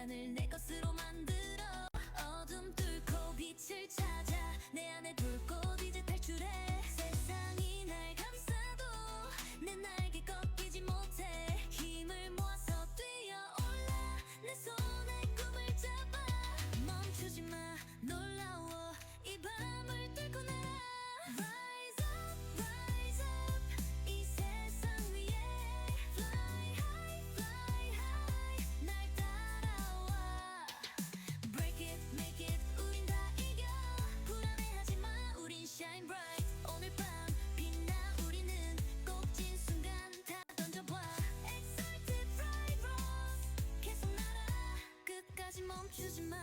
시간을 내 것으로 만들어 어둠 뚫고 빛을 찾아 내 안에 불꽃 이제 탈출해 세상이 날 감싸도 내 날개 꺾이지 못해 힘을 모아서 뛰어올라 내 손에 꿈을 잡아 멈추지 마 놀라워 이 밤을 뚫고 날아 Rise up 이 세상 위에 Fly high 날 따라와 Break it make it 우린 다 이겨 불안해하지 마 우린 shine bright 오늘 밤 빛나 우리는 꼭진 순간 다 던져봐 Excited fly rose 계속 날아 끝까지 멈추지 마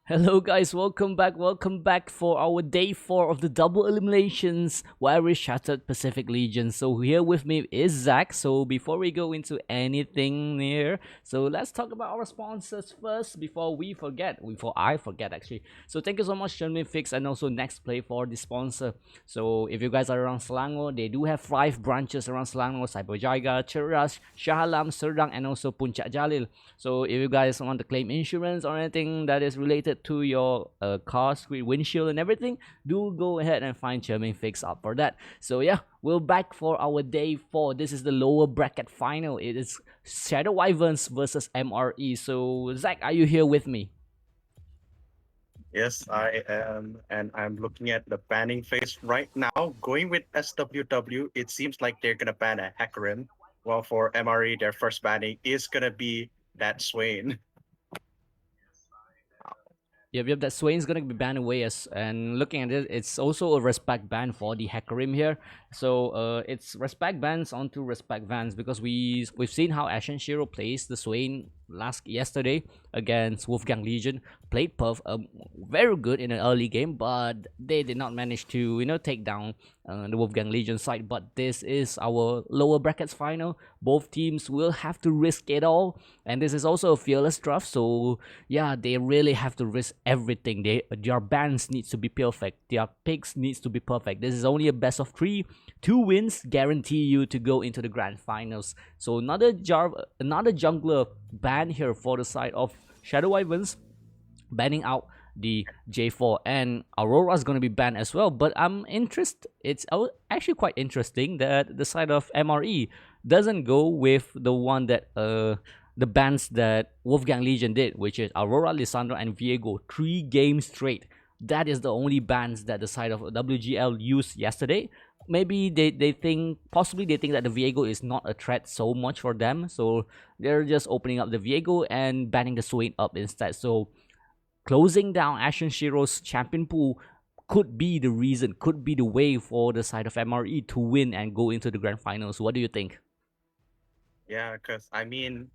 Hello guys, welcome back for our day 4 of the double eliminations where we shattered Pacific Legion. So here with me is Zach. So before we go into anything here, so let's talk about our sponsors first before I forget actually. So thank you so much Jeremy Fix and also Next Play for the sponsor. So if you guys are around Selangor, they do have 5 branches around Selangor, Cyberjaya, Ceras, Shah Alam, Serdang and also Puncak Jalil. So if you guys want to claim insurance or anything that is related to your car screen windshield and everything, do go ahead and find Charming Fix up for that. So yeah, we're back for our day 4. This is the lower bracket final. It is Shadow Wyverns versus MRE. So Zach, are you here with me? Yes, I am, and I'm looking at the banning phase right now. Going with SWW, it seems like they're gonna ban a Hecarim. While for MRE, their first banning is gonna be that Swain. Yep, that Swain's gonna be banned away and looking at it, it's also a respect ban for the Hecarim here. So it's respect bans onto respect bans because we've seen how Ashen Shiro plays the Swain yesterday against Wolfgang Legion. Played very good in an early game, but they did not manage to take down the Wolfgang Legion side. But this is our lower brackets final. Both teams will have to risk it all, and this is also a fearless draft. So yeah, they really have to risk everything. Their bans needs to be perfect. Their picks needs to be perfect. This is only a best of 3. 2 wins guarantee you to go into the grand finals. So another jungler ban here for the side of Shadow Wyverns, banning out the J4, and Aurora is going to be banned as well. But I'm interested. It's actually quite interesting that the side of MRE doesn't go with the one that the bans that Wolfgang Legion did, which is Aurora, Lissandra, and Viego 3 games straight. That is the only bans that the side of WGL used yesterday. Maybe they think that the Viego is not a threat so much for them, so they're just opening up the Viego and banning the Swain up instead. So closing down Ashen Shiro's champion pool could be the reason, could be the way for the side of MRE to win and go into the grand finals. What do you think? Yeah, because I mean,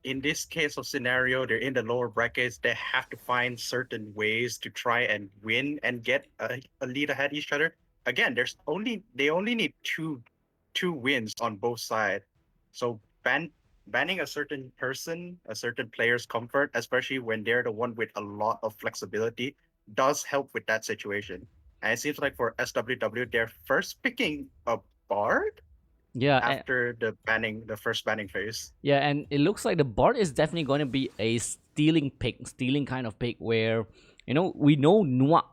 in this case of scenario, they're in the lower brackets. They have to find certain ways to try and win and get a lead ahead each other. Again, they only need two wins on both sides. So banning a certain person, a certain player's comfort, especially when they're the one with a lot of flexibility, does help with that situation. And it seems like for SWW, they're first picking a bard Yeah, after the first banning phase. yeah, and it looks like the Bard is definitely going to be a stealing kind of pick where we know Nua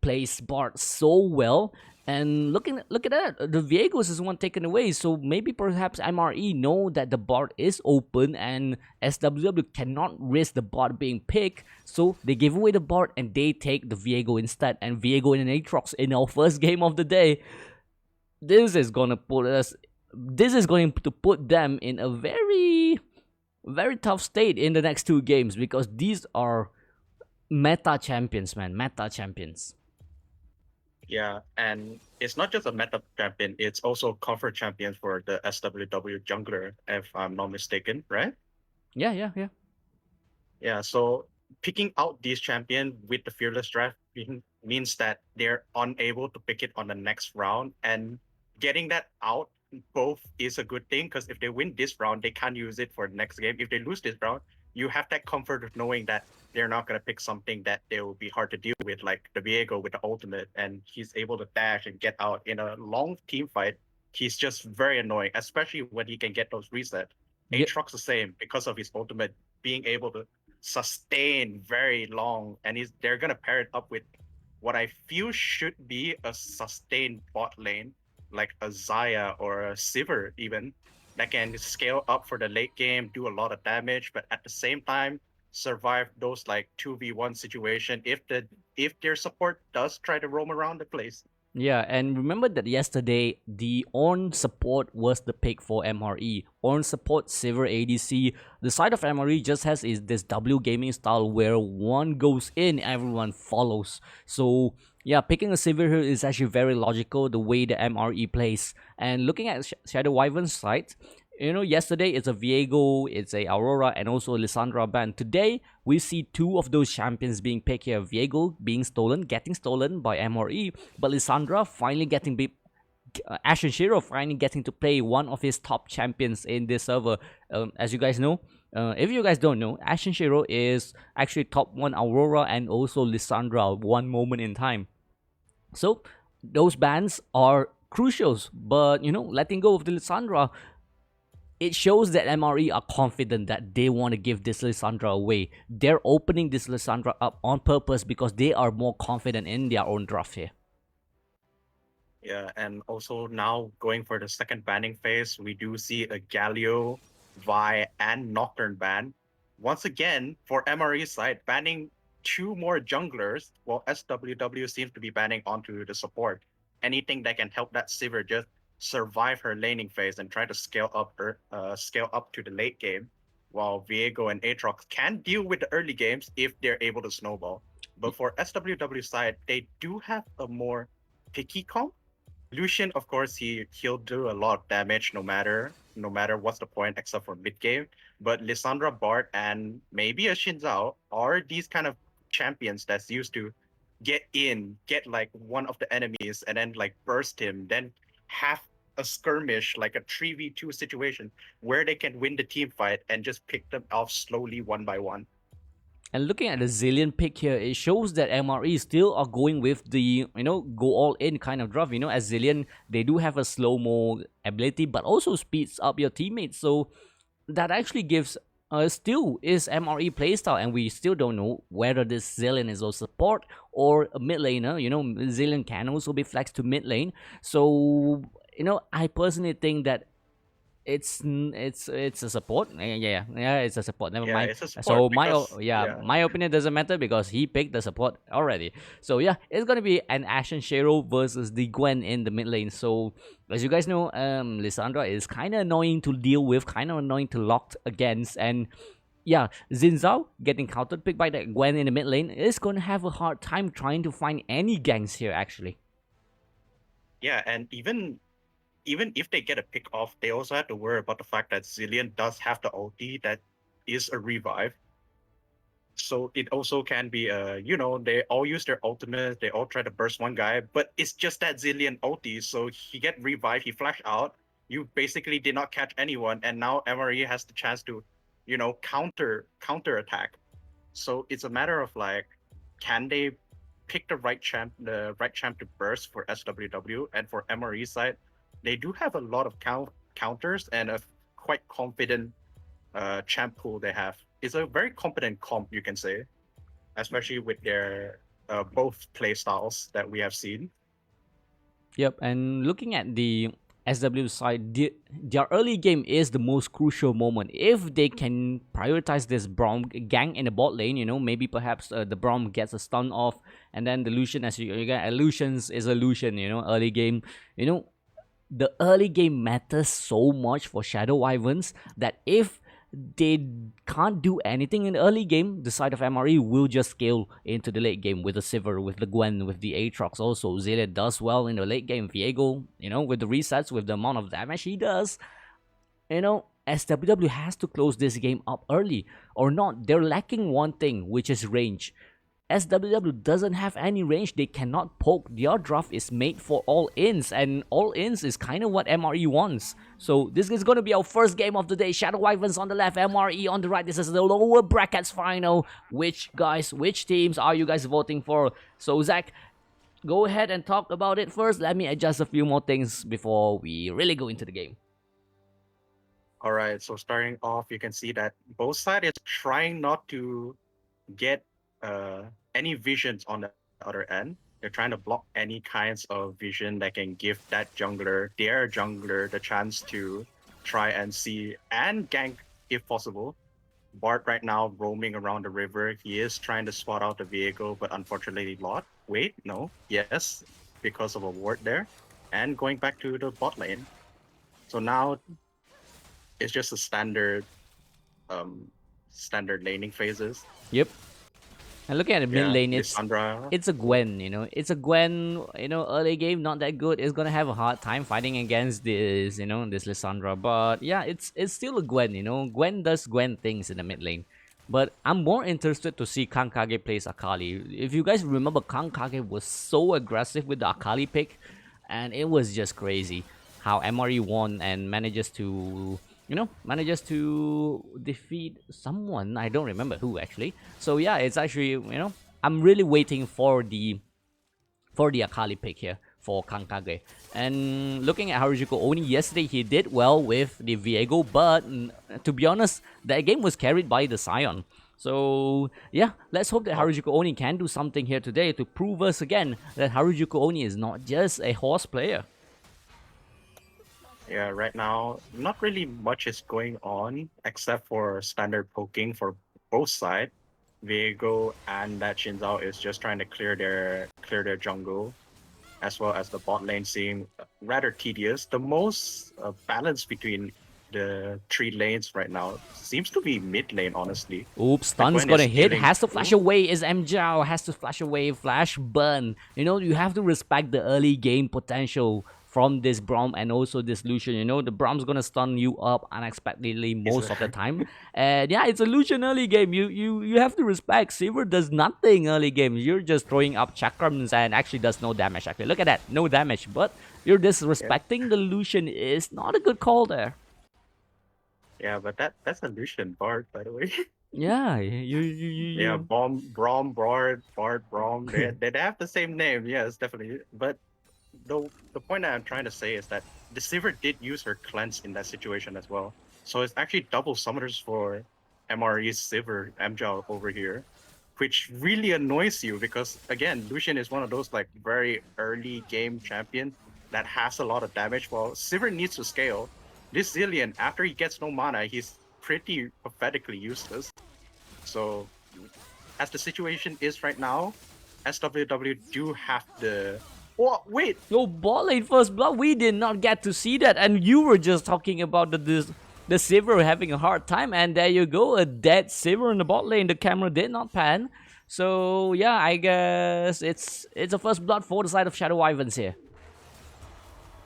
plays Bard so well. And look at that, the Viegos is one taken away. So maybe perhaps MRE know that the Bard is open and SWW cannot risk the Bard being picked. So they give away the Bard and they take the Viego instead. And Viego in an Aatrox in our first game of the day. This is going to put them in a very, very tough state in the next 2 games because these are meta champions, man. Meta champions. Yeah, and it's not just a meta champion, it's also comfort champion for the SWW jungler, if I'm not mistaken, right? Yeah. Yeah, so picking out these champion with the fearless draft means that they're unable to pick it on the next round, and getting that out both is a good thing because if they win this round, they can't use it for the next game. If they lose this round, you have that comfort of knowing that they're not going to pick something that they will be hard to deal with, like the Viego with the ultimate, and he's able to dash and get out in a long team fight. he's just very annoying, especially when he can get those reset. Yep. Aatrox the same because of his ultimate being able to sustain very long, and they're gonna pair it up with what I feel should be a sustained bot lane, like a Zaya or a Sivir even, that can scale up for the late game, do a lot of damage, but at the same time survive those like 2v1 situation if their support does try to roam around the place. Yeah, and remember that yesterday the Ornn support was the pick for MRE. Ornn support, Sivir ADC. The side of MRE just has is this W gaming style where one goes in, everyone follows. So yeah, picking a Sivir here is actually very logical the way the MRE plays. And looking at Shadow Wyvern's side, you know, yesterday it's a Viego, it's a Aurora, and also Lissandra ban. Today, we see two of those champions being picked here. Viego being stolen, getting stolen by MRE, but Lissandra finally getting beat. Ashen Shiro finally getting to play one of his top champions in this server. As you guys know, if you guys don't know, Ashen Shiro is actually top 1 Aurora and also Lissandra one moment in time. So, those bans are crucials, but you know, letting go of the Lissandra, it shows that MRE are confident that they want to give this Lissandra away. They're opening this Lissandra up on purpose because they are more confident in their own draft here. Yeah, and also now going for the second banning phase, we do see a Galio, Vi, and Nocturne ban. Once again, for MRE's side, banning 2 more junglers, while SWW seems to be banning onto the support. Anything that can help that Sivir just survive her laning phase and try to scale up to the late game, while Viego and Aatrox can deal with the early games if they're able to snowball. But for SWW side, they do have a more picky comp. Lucian, of course, he'll do a lot of damage no matter what's the point except for mid game. But Lissandra, Bart, and maybe a Shinzao are these kind of champions that's used to get like one of the enemies and then like burst him, then have a skirmish, like a 3v2 situation where they can win the team fight and just pick them off slowly one by one. And looking at the Zillion pick here, it shows that MRE still are going with the, you know, go all in kind of draft. You know, as Zillion, they do have a slow-mo ability, but also speeds up your teammates. So that actually gives still is MRE playstyle, and we still don't know whether this Zillion is a support or a mid laner. You know, Zillion can also be flexed to mid lane. So, you know, I personally think that it's a support. Yeah, it's a support. Never Yeah, mind. it's a support So because, my opinion doesn't matter because he picked the support already. So yeah, it's gonna be an Ashen Shiro versus the Gwen in the mid lane. So as you guys know, Lissandra is kind of annoying to deal with, kind of annoying to lock against, and yeah, Xin Zhao getting counter picked by that Gwen in the mid lane is gonna have a hard time trying to find any ganks here actually. Yeah, and even if they get a pick off, they also have to worry about the fact that Zillion does have the ulti that is a revive. So it also can be they all use their ultimate, they all try to burst one guy, but it's just that Zillion ulti, so he get revived, he flash out, you basically did not catch anyone, and now MRE has the chance to, counter attack. So it's a matter of like, can they pick the right champ to burst for SWW, and for MRE side, they do have a lot of counters and a quite confident champ pool they have. It's a very competent comp, you can say, especially with their both play styles that we have seen. Yep, and looking at the SW side, their early game is the most crucial moment. If they can prioritize this Braum gang in the bot lane, maybe perhaps the Braum gets a stun off, and then the Lucian, as you get, illusions is illusion, early game, the early game matters so much for Shadow Wyverns that if they can't do anything in the early game, the side of MRE will just scale into the late game with the Sivir, with the Gwen, with the Aatrox also. Zillion does well in the late game. Viego, with the resets, with the amount of damage he does, SWW has to close this game up early. Or not, they're lacking one thing, which is range. SWW doesn't have any range, they cannot poke. Their draft is made for all ins, and all ins is kind of what MRE wants. So this is going to be our first game of the day. Shadow Wyverns on the left, MRE on the right. This is the lower brackets final. Which teams are you guys voting for? So Zach, go ahead and talk about it first. Let me adjust a few more things before we really go into the game. All right, so starting off, you can see that both sides is trying not to get any visions on the other end. They're trying to block any kinds of vision that can give that jungler, their jungler, the chance to try and see and gank if possible. Bart right now roaming around the river. He is trying to spot out the vehicle, but unfortunately lost. Wait, no, yes, because of a ward there. And going back to the bot lane. So now it's just a standard laning phases. Yep. And looking at the mid Yeah, lane, Lissandra. it's a Gwen, it's a Gwen, early game not that good. It's gonna have a hard time fighting against this Lissandra. But yeah, it's still a Gwen, Gwen does Gwen things in the mid lane. But I'm more interested to see Kankage plays Akali. If you guys remember, Kankage was so aggressive with the Akali pick, and it was just crazy how MRE won and manages to defeat someone. I don't remember who actually. So yeah, it's actually, I'm really waiting for the Akali pick here for Kankage. And looking at Harajuku Oni yesterday, he did well with the Viego, but to be honest, that game was carried by the Sion. So yeah, let's hope that Harajuku Oni can do something here today to prove us again that Harajuku Oni is not just a horse player. Yeah, right now, not really much is going on except for standard poking for both sides. Viego and that Shinzao is just trying to clear their jungle, as well as the bot lane seem rather tedious. The most balance between the three lanes right now seems to be mid lane, honestly. Oops, Like stun's when gonna it's hit, dealing- has to flash away, is Mjao, has to flash away, flash burn. You have to respect the early game potential from this Braum and also this Lucian. The Braum's gonna stun you up unexpectedly most of the time. And yeah, it's a Lucian early game. You have to respect. Sivir does nothing early game. You're just throwing up chakrams and actually does no damage. Actually, look at that, no damage. But you're disrespecting the Lucian is not a good call there. Yeah, but that's a Lucian Bard, by the way. Yeah, Yeah, Braum, Bard, Braum. They have the same name, yes, definitely. But the point that I'm trying to say is that the Sivir did use her cleanse in that situation as well. So it's actually double summoners for MRE's Sivir Mjao over here, which really annoys you because again, Lucian is one of those like very early game champion that has a lot of damage. While Sivir needs to scale. This Zillion, after he gets no mana, he's pretty pathetically useless. So as the situation is right now, SWW do have the. Oh wait, Yo, bot lane first blood, we did not get to see that, and you were just talking about the Sivir having a hard time, and there you go, a dead Sivir in the bot lane. The camera did not pan, so yeah, I guess it's a first blood for the side of Shadow Ivans here.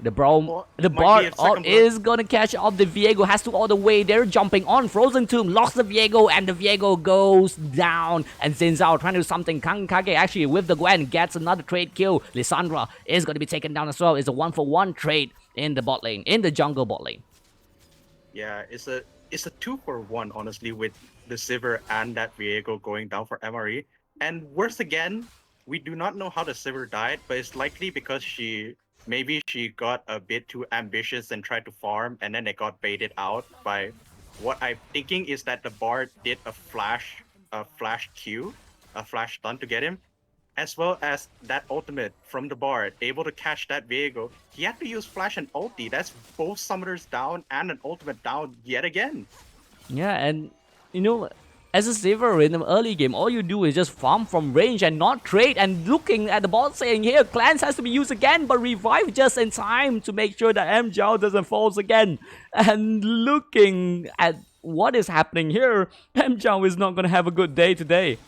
The Well, the might be Bard a second blood. is gonna catch up the Viego, has to all the way. They're jumping on Frozen Tomb, lost the Viego, and the Viego goes down. And Zinzao trying to do something. Kankage actually with the Gwen gets another trade kill. Lissandra is gonna be taken down as well. It's a 1-for-1 trade in the bot lane, in the jungle bot lane. yeah, it's a 2-for-1 honestly with the Sivir and that Viego going down for MRE. And worse again, we do not know how the Sivir died, but it's likely because maybe she got a bit too ambitious and tried to farm, and then it got baited out by what I'm thinking is that the Bard did a flash Q, a flash stun to get him, as well as that ultimate from the Bard, able to catch that Viego. He had to use flash and ulti. That's both summoners down and an ultimate down yet again. Yeah, and as a Sivir in the early game, all you do is just farm from range and not trade. And looking at the bot saying here, cleanse has to be used again, but revive just in time to make sure that Mjao doesn't fall again. And looking at what is happening here, Mjao is not gonna have a good day today.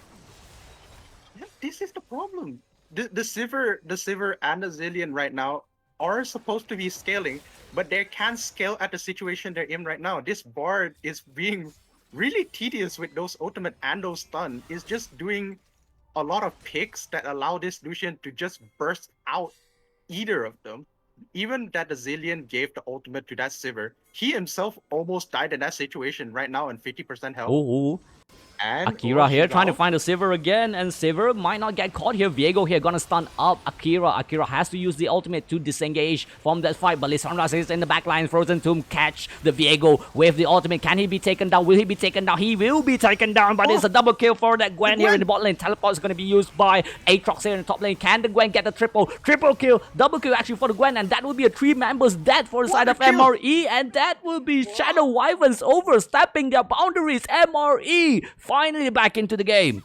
Yeah, this is the problem. The Sivir and the Zillion right now are supposed to be scaling, but they can't scale at the situation they're in right now. This Bard is being really tedious with those ultimate and those stun. Is just doing a lot of picks that allow this Lucian to just burst out either of them. Even that the Zillion gave the ultimate to that Sivir, he himself almost died in that situation right now in 50% health. Oh, And Akira here she's trying to out. find the Sivir again, and Sivir might not get caught here. Viego here gonna stun up Akira. Akira has to use the ultimate to disengage from that fight, but Lissandra is in the backline. Frozen Tomb catch the Viego with the ultimate. Can he be taken down? Will he be taken down? He will be taken down, but it's a double kill for that Gwen here in the bot lane. Teleport is gonna be used by Aatrox here in the top lane. Can the Gwen get the triple kill? Double kill actually for the Gwen, and that will be a 3 members dead for the side of MRE, and that will be Shadow Wyverns overstepping their boundaries. MRE finally back into the game.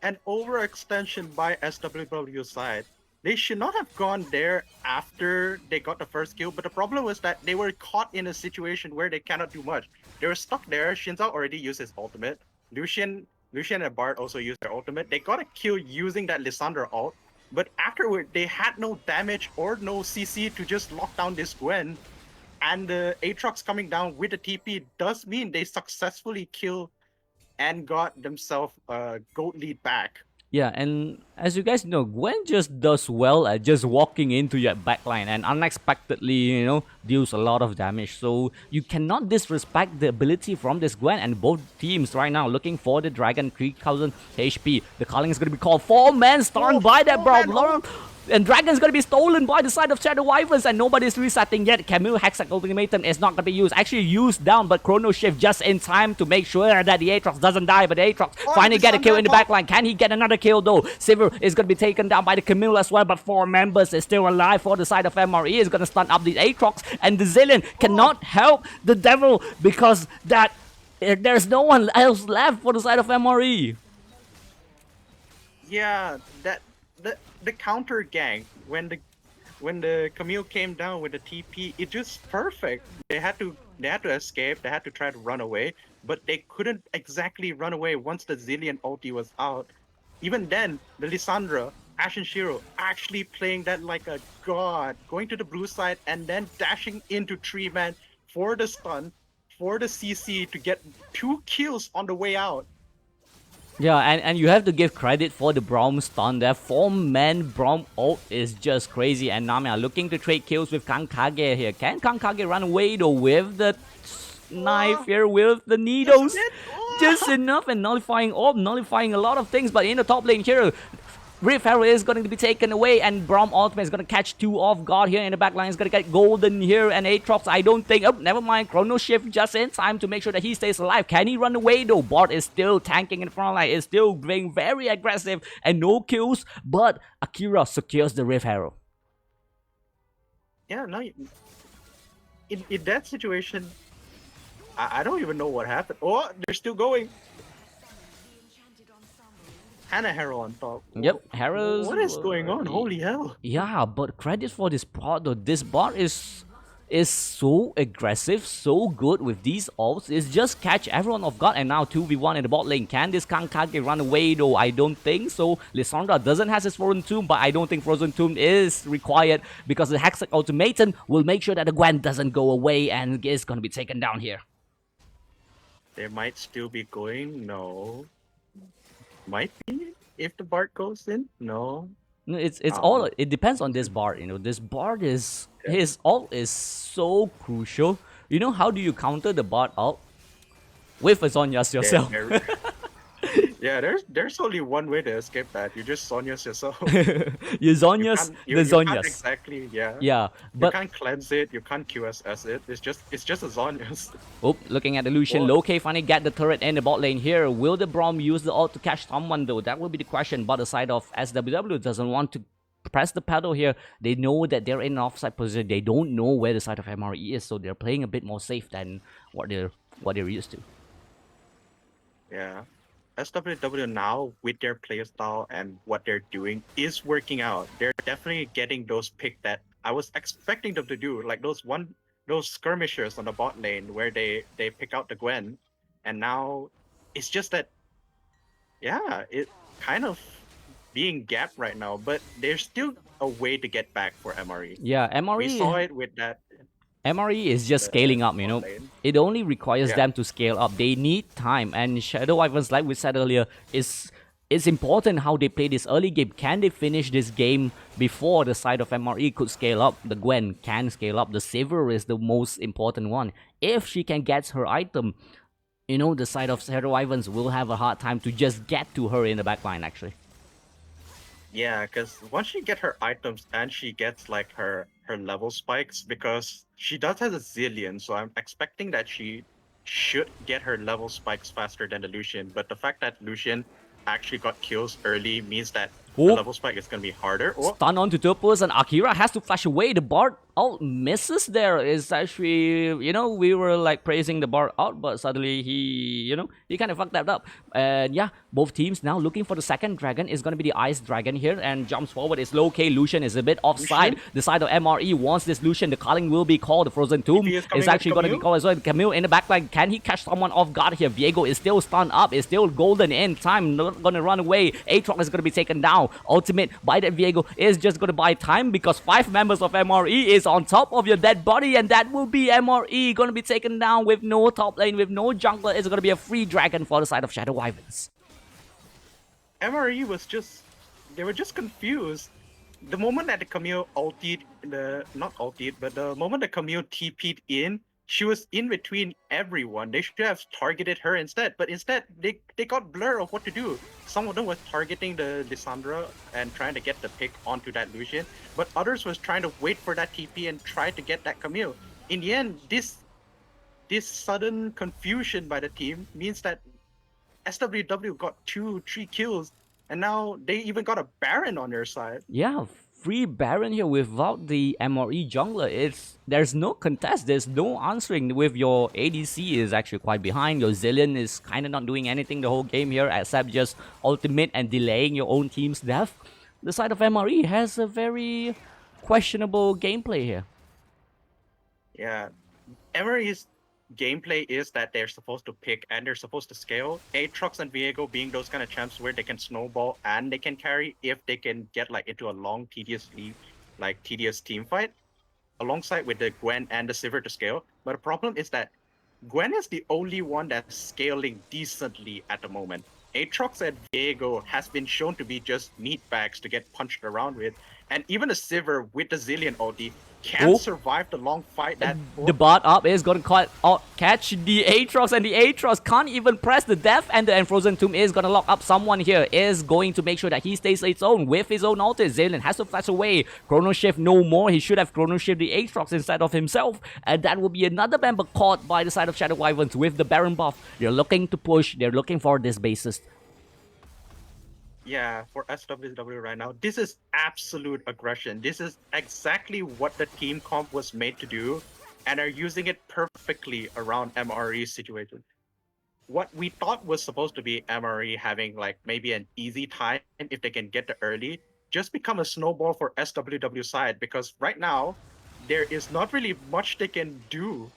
An overextension by SWW side. They should not have gone there after they got the first kill, but the problem was that they were caught in a situation where they cannot do much. They were stuck there. Shinzao already used his ultimate. Lucian and Bard also used their ultimate. They got a kill using that Lissandra ult, but afterward they had no damage or no CC to just lock down this Gwen. And the Aatrox coming down with the TP does mean they successfully kill and got themselves a gold lead back. Yeah, and as you guys know, Gwen just does well at just walking into your backline and unexpectedly, deals a lot of damage. So you cannot disrespect the ability from this Gwen, and both teams right now looking for the Dragon 3000 HP. The calling is going to be called 4-man stunned by that bro. And Dragon's gonna be stolen by the side of Shadow Wyverns, and nobody's resetting yet. Camille Hexac Ultimatum is not gonna be used. Actually used down, but Chrono Shift just in time to make sure that the Aatrox doesn't die. But the Aatrox finally get a kill in the backline. Can he get another kill though? Sivir is gonna be taken down by the Camille as well, but 4 members is still alive for the side of MRE. Is gonna stun up the Aatrox, and the Zillion cannot help the devil because there's no one else left for the side of MRE. Yeah, the counter gank when the Camille came down with the TP, it just perfect. They had to escape. They had to try to run away, but they couldn't exactly run away once the Zillion ulti was out. Even then, the Lissandra, Ashen Shiro actually playing that like a god, going to the blue side and then dashing into 3-man for the stun, for the CC to get 2 kills on the way out. Yeah, and you have to give credit for the Braum stun there. 4-man Braum ult is just crazy. And Nami are looking to trade kills with Kankage here. Can Kankage run away though with the knife here, with the needles? Just enough, and nullifying orb, nullifying a lot of things. But in the top lane here, Rift Arrow is going to be taken away, and Braum ultimate is going to catch 2 off guard here in the backline. Is going to get golden here, and Aatrox, I don't think. Oh, never mind. Chrono Shift just in time to make sure that he stays alive. Can he run away though? Bard is still tanking in front line, is still being very aggressive, and no kills. But Akira secures the Rift Arrow. Yeah, no. In that situation, I don't even know what happened. Oh, they're still going. And a Harrow on top. Yep, Harrow. What is going on? Holy hell. Yeah, but credit for this bot though. This bot is so aggressive, so good with these ults. It's just catch everyone off guard, and now 2v1 in the bot lane. Can this Kankage run away though? I don't think so. Lissandra doesn't have his Frozen Tomb, but I don't think Frozen Tomb is required because the Hexac Ultimatum will make sure that the Gwen doesn't go away and is gonna be taken down here. They might still be going. No. Might be if the Bard goes in. No. No, it's all, it depends on this Bard. This Bard is, his ult is so crucial. How do you counter the Bard ult? With a Zhonya's yourself. Yeah, there's only one way to escape that. You just Zhonya's yourself. You Zhonya's the you Zhonya's. can't exactly, yeah. Yeah, but you can't cleanse it. You can't QSS it. It's just a Zhonya's. oh, looking at the Lucian, Loki finally get the turret in the bot lane here. Will the Braum use the ult to catch someone though? That will be the question. But the side of SWW doesn't want to press the pedal here. They know that they're in an offside position. They don't know where the side of MRE is, so they're playing a bit more safe than what they're used to. Yeah. SWW now with their playstyle and what they're doing is working out. They're definitely getting those picks that I was expecting them to do, like those skirmishers on the bot lane where they pick out the Gwen, and now it's just that, yeah, it kind of being gapped right now, but there's still a way to get back for MRE. Yeah, MRE. We saw it with that. MRE is just scaling up, It only requires them to scale up. They need time. And Shadow Wyverns, like we said earlier, it's important how they play this early game. Can they finish this game before the side of MRE could scale up? The Gwen can scale up. The Sivir is the most important one. If she can get her item, you know, the side of Shadow Ivans will have a hard time to just get to her in the backline, actually. Yeah, because once she get her items and she gets like her level spikes, because she does have a zillion, so I'm expecting that she should get her level spikes faster than the Lucian. But the fact that Lucian actually got kills early means that the Oh, level spike is gonna be harder. Or stun onto Turpus, and Akira has to flash away. The Bard ult misses there. Is actually, you know, we were like praising the Bard out, but suddenly he kind of fucked that up. And yeah, both teams now looking for the second dragon. Is going to be the Ice Dragon here, and jumps forward. It's low K. Lucian is a bit offside. Lucian? The side of MRE wants this Lucian. The calling will be called. The Frozen Tomb TP is coming is with actually going to be Camille? called as well. Camille in the backline. Can he catch someone off guard here? Viego is still stunned up. Is still golden in time. Not going to run away. Aatrox is going to be taken down. Ultimate by that Viego is just going to buy time because 5 members of MRE is on top of your dead body, and that will be MRE going to be taken down with no top lane, with no jungler. It's going to be a free dragon for the side of Shadow Ivans. MRE was just they were just confused. The moment that the Camille ultied, not ultied, but the moment the Camille TP'd in, she was in between everyone. They should have targeted her instead, but instead they got blur of what to do. Some of them was targeting the Lissandra and trying to get the pick onto that Lucian, but others was trying to wait for that TP and try to get that Camille. In the end, this sudden confusion by the team means that SWW got 2-3 kills, and now they even got a Baron on their side. Yeah, free Baron here without the MRE jungler. There's no contest, there's no answering. With your ADC is actually quite behind. Your Zillion is kind of not doing anything the whole game here except just ultimate and delaying your own team's death. The side of MRE has a very questionable gameplay here. Yeah, Emery's gameplay is that they're supposed to pick and they're supposed to scale. Aatrox and Viego being those kind of champs where they can snowball and they can carry if they can get like into a long, tedious team fight, alongside with the Gwen and the Sivir to scale. But the problem is that Gwen is the only one that's scaling decently at the moment. Aatrox and Viego has been shown to be just meat bags to get punched around with, and even a Sivir with the Zillion ulti can't survive the long fight. The bot up is going to catch the Aatrox, and the Aatrox can't even press the death, and the Frozen Tomb is going to lock up someone here. Is going to make sure that he stays its own with his own ulti. Zillion has to flash away. Chrono Shift no more. He should have Chrono Shift the Aatrox instead of himself, and that will be another member caught by the side of Shadow Wyverns with the Baron buff. They're looking to push. They're looking for this basis. Yeah, for SWW right now, this is absolute aggression. This is exactly what the team comp was made to do, and are using it perfectly around MRE's situation. What we thought was supposed to be MRE having like maybe an easy time if they can get the early, just become a snowball for SWW side, because right now there is not really much they can do.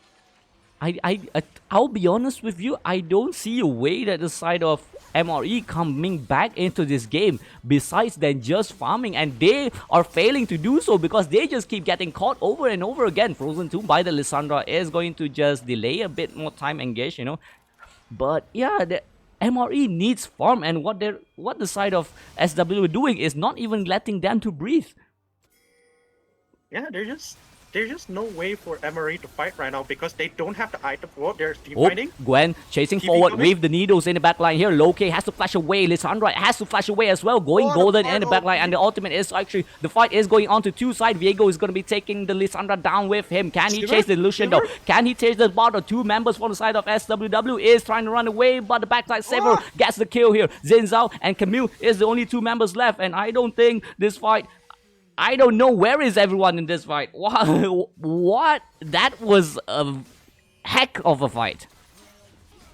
I'll be honest with you, I don't see a way that the side of MRE coming back into this game besides than just farming, and they are failing to do so because they just keep getting caught over and over again. Frozen Tomb by the Lissandra is going to just delay a bit more time engaged, you know. But yeah, the MRE needs farm, and what the side of SW are doing is not even letting them to breathe. Yeah, there's just no way for MRE to fight right now because they don't have the item. Well, they're team Oh, fighting. Gwen chasing TP forward coming. with the needles in the backline here. Loki has to flash away. Lissandra has to flash away as well. Going Oh, golden the in the final. backline, and the ultimate is actually the fight is going on to two sides. Viego is going to be taking the Lissandra down with him. Can he Sivir? chase the Lucian though? Sivir? Can he chase the bot? Or two members from the side of SWW is trying to run away, but the backside saver gets the kill here. Xin Zhao and Camille is the only two members left, and I don't think this fight. I don't know where is everyone in this fight. What? That was a heck of a fight.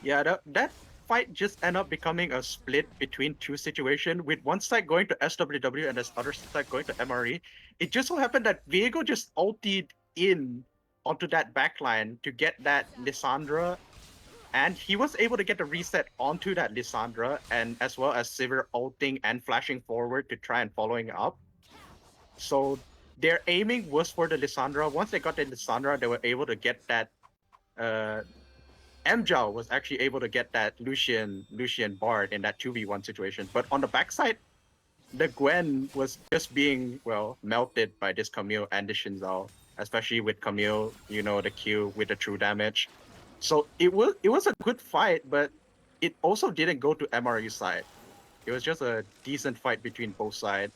Yeah, that fight just ended up becoming a split between two situations, with one side going to SWW and this other side going to MRE. It just so happened that Viego just ultied in onto that backline to get that Lissandra, and he was able to get the reset onto that Lissandra, and as well as Sivir ulting and flashing forward to try and following up. So their aiming was for the Lissandra. Once they got the Lissandra, they were able to get that. Mjao was actually able to get that Lucian Bard in that 2v1 situation. But on the backside, the Gwen was just being, well, melted by this Camille and the Xin Zhao. Especially with Camille, you know, the Q with the true damage. So it was a good fight, but it also didn't go to MRE's side. It was just a decent fight between both sides,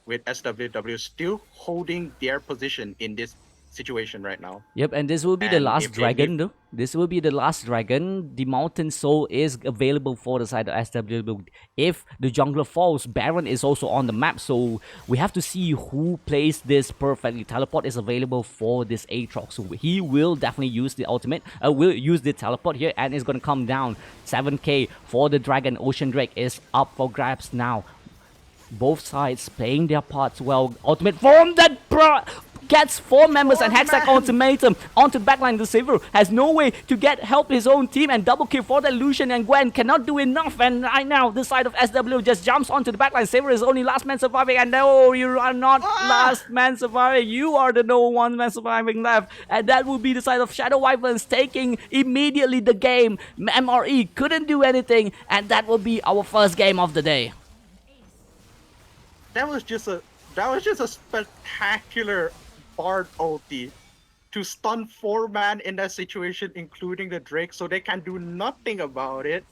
with SWW still holding their position in this situation right now. Yep, and this will be the And last if they dragon, though. This will be the last dragon. The Mountain Soul is available for the side of SWW. If the jungler falls, Baron is also on the map, so we have to see who plays this perfectly. Teleport is available for this Aatrox, so he will definitely use the ultimate. Will use the teleport here, and it's gonna come down. 7k for the dragon. Ocean Drake is up for grabs now. Both sides playing their parts well. Ultimate form that gets 4 members and Hextech ultimatum onto the backline. The Saver has no way to get help his own team, and double kill for the Lucian, and Gwen cannot do enough. And right now the side of SW just jumps onto the backline. Saver is only last man surviving, and no, you are not last man surviving. You are the no one man surviving left, and that will be the side of Shadow Wyverns taking immediately the game. MRE couldn't do anything, and that will be our first game of the day. that was just a spectacular Bard ulti to stun 4-man in that situation, including the Drake, so they can do nothing about it,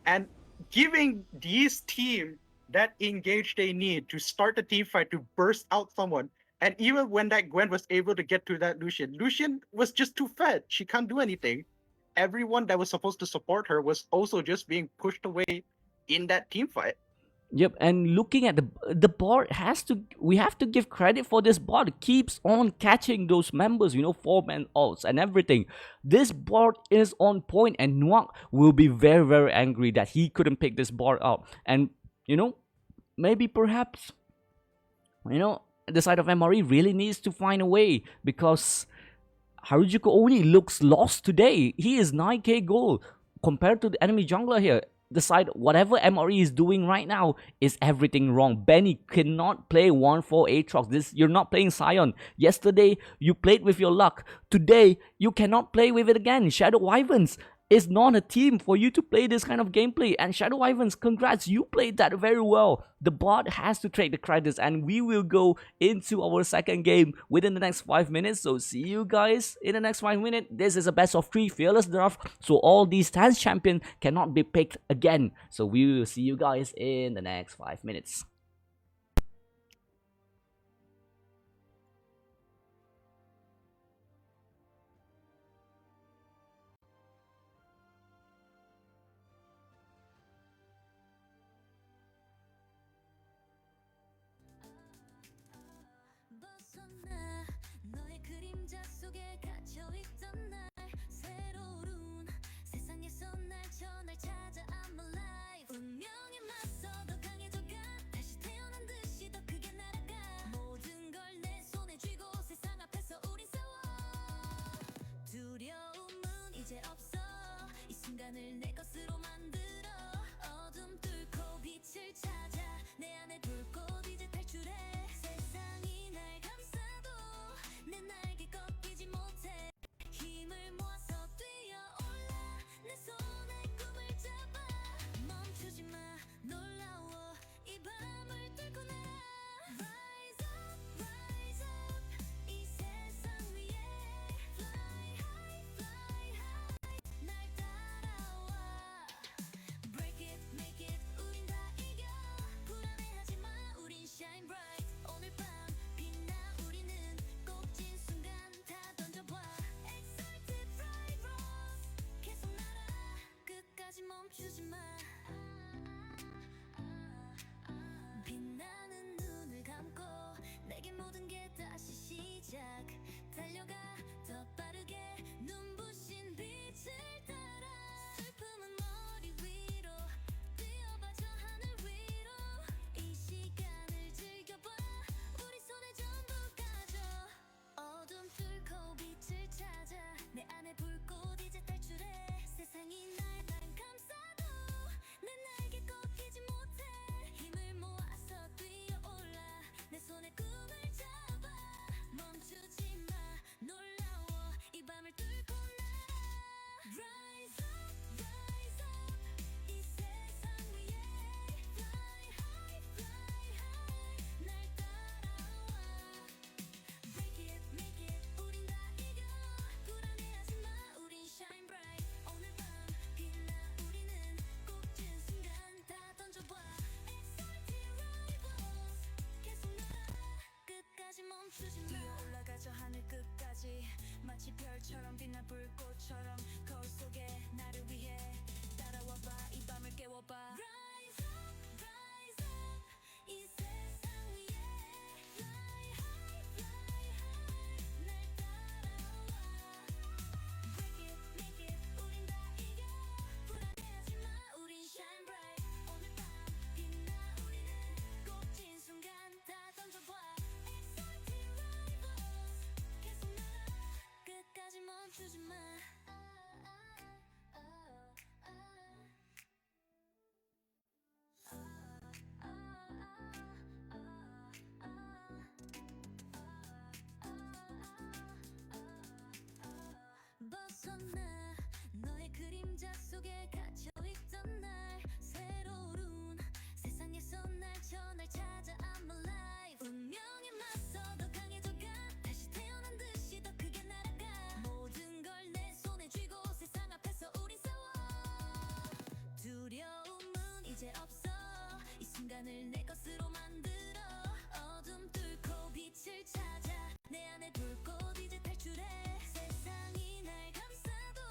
and giving these team that engage they need to start the team fight, to burst out someone. And even when that Gwen was able to get to that Lucian was just too fed. She can't do anything. Everyone that was supposed to support her was also just being pushed away in that team fight. Yep, and looking at the bot we have to give credit for this bot. It keeps on catching those members, 4-man ults and everything. This bot is on point, and Nuak will be very, very angry that he couldn't pick this bot up. And maybe perhaps the side of MRE really needs to find a way, because Harajuku only looks lost today. He is 9k gold compared to the enemy jungler here. The side, whatever MRE is doing right now is everything wrong. Benny cannot play 1-4 Aatrox. You're not playing Sion. Yesterday, you played with your luck. Today, you cannot play with it again. Shadow Wyverns is not a team for you to play this kind of gameplay. And Shadow Wyverns, congrats, you played that very well. The bot has to take the credits, and we will go into our second game within the next 5 minutes. So see you guys in the next 5 minutes. This is a best of 3 fearless draft, so all these stance champions cannot be picked again. So we will see you guys in the next 5 minutes. 벗어나 너의 그림자 속에 갇혀있던 날 새로운 세상에서 날 찾아 I'm alive 운명에 맞서 더 강해져가 다시 태어난 듯이 더 크게 날아가 모든 걸 내 손에 쥐고 세상 앞에서 우린 싸워 두려움은 이제 없어 이 순간을 내 것으로 만들어 어둠 뚫고 빛을 찾아 내 안에 불꽃 이제 탈출해 세상이 날 감싸도 내 날개 꺾이지 못해 힘을 모아서 뛰어올라 내 손에 꿈을 잡아 마치 별처럼 빛나 불꽃처럼 거울 속에 나를 위해 따라와봐 이 밤을 깨워봐 Rise up, rise up 이 세상 위에 Fly high, fly high 날 따라와 Break it, make it 우린 다 이겨 불안해하지 마 우린 shine bright 오늘 밤 빛나 우리는 꼭진 순간 다 던져봐 Exciting rivals 계속 날아 끝까지 멈추지 마 벗어나 너의 그림자 속에 갇혀있던 날 새로운 세상에서 날 찾아 I'm alive 운명에 맞서 더 강해져가 다시 태어난 듯이 더 크게 날아가 모든 걸 내 손에 쥐고 세상 앞에서 우린 싸워 두려움은 이제 없어 이 순간을 내 것으로 만들어 어둠 뚫고 빛을 찾아 내 안에 불꽃 이제 탈출해 세상이 날 감싸도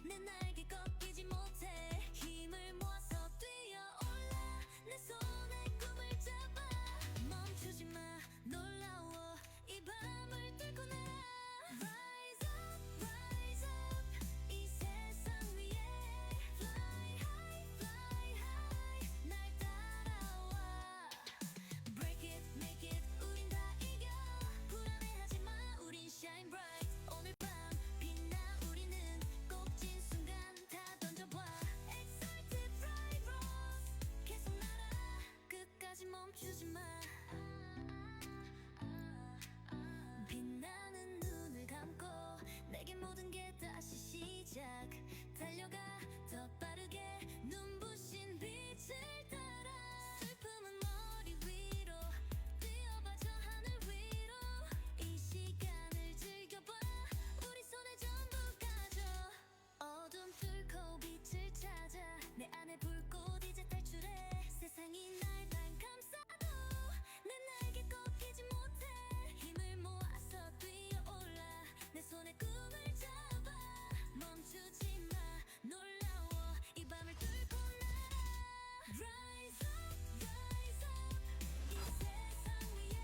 내 날개 꺾이지 못해 힘을 모아서 뛰어올라 내 손에 꿈을 잡아 멈추지 마 놀라워 이 밤을 뚫고 날아 Rise up 이 세상 위에 Fly high, fly high 날 따라와 Break it, make it 우린 다 이겨 불안해하지 마 우린 shine bright 오늘 밤 빛나 우리는 꼭진 순간 다 던져봐 Excited rivals 계속 날아 끝까지 멈추지 마 빛나는 눈을 감고 내게 모든 게 다시 시작 달려가 더 빠르게 눈부신 빛을 따라 슬픔은 머리 위로 뛰어봐 저 하늘 위로 이 시간을 즐겨봐 우리 손에 전부 가져 어둠 뚫고 빛을 찾아 내 안에 불꽃 이제 탈출해 세상이 날 감싸도 내 날개 꺾이지 못해 힘을 모아서 뛰어올라 내 손에 꿈을 잡아 멈추지 마 놀라워 이 밤을 뚫고 날아 Rise up, rise up 이 세상 위에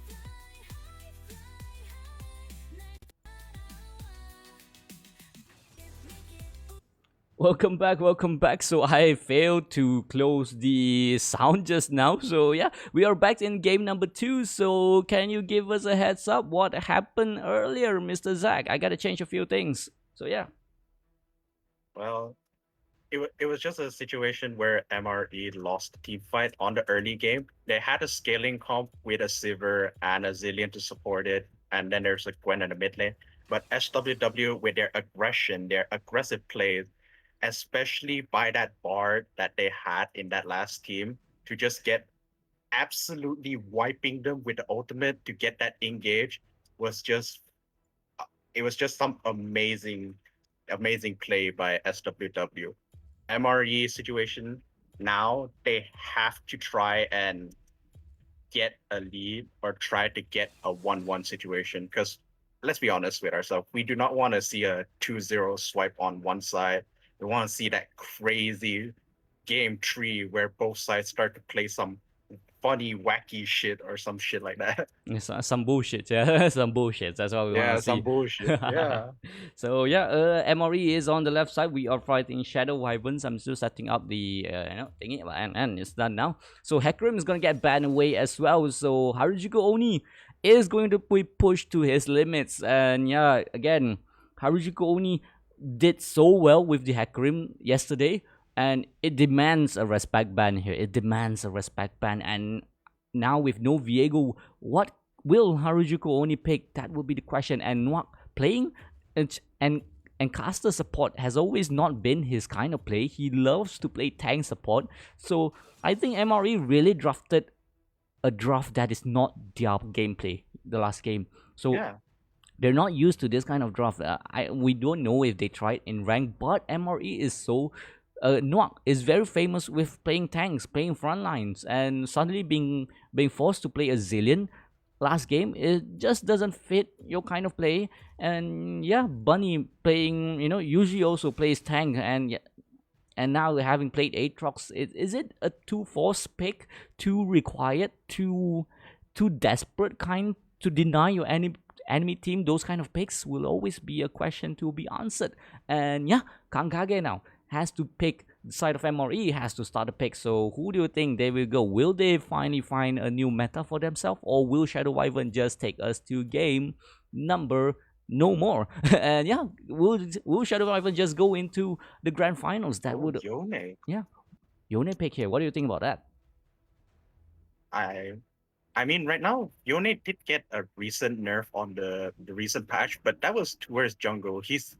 Fly high, fly high 날 따라와 Make it Welcome back. So I failed to close the sound just now. So yeah, we are back in game number 2. So can you give us a heads up what happened earlier, Mr. Zach? I gotta change a few things. So yeah. Well, it was just a situation where MRE lost the team fight on the early game. They had a scaling comp with a Sivir and a Zillion to support it, and then there's a Gwen in the mid lane. But SWW with their aggression, their aggressive plays, especially by that Bard that they had in that last team, to just get absolutely wiping them with the ultimate to get that engage was just it was just some amazing play by SWW. MRE situation now they have to try and get a lead or try to get a 1-1 situation because let's be honest with ourselves, we do not want to see a 2-0 swipe on one side. We want to see that crazy game tree where both sides start to play some funny, wacky shit or some shit like that. It's, some bullshit, yeah. Some bullshit. That's what we want Yeah, to see. some bullshit. Yeah. So yeah, MRE is on the left side. We are fighting Shadow Wyverns. I'm still setting up the thingy, and it's done now. So Hecarim is gonna get banned away as well. So Harajuku Oni is going to be pushed to his limits. And yeah, again, Harajuku Oni did so well with the Hecarim yesterday, and it demands a respect ban here. It demands a respect ban, and now with no Viego, what will Harajuku Oni pick? That will be the question. And Noak playing and caster support has always not been his kind of play. He loves to play tank support. So I think MRE really drafted a draft that is not their gameplay the last game. So Yeah. they're not used to this kind of draft. We don't know if they tried in rank, but MRE is so Noak is very famous with playing tanks, playing front lines, and suddenly being forced to play a Zillion last game, it just doesn't fit your kind of play. And yeah, Bunny playing, usually also plays tank, and now having played Aatrox, is it a too forced pick, too required, too desperate kind to deny your enemy team? Those kind of picks will always be a question to be answered. And yeah, Kankage now has to pick the side of MRE, has to start a pick. So who do you think they will go? Will they finally find a new meta for themselves, or will Shadow Wyvern just take us to game number no more? And yeah, will Shadow Wyvern just go into the grand finals? That Oh, would, Yone. yeah, Yone pick here. What do you think about that? I I mean, right now, Yone did get a recent nerf on the recent patch, but that was towards jungle. His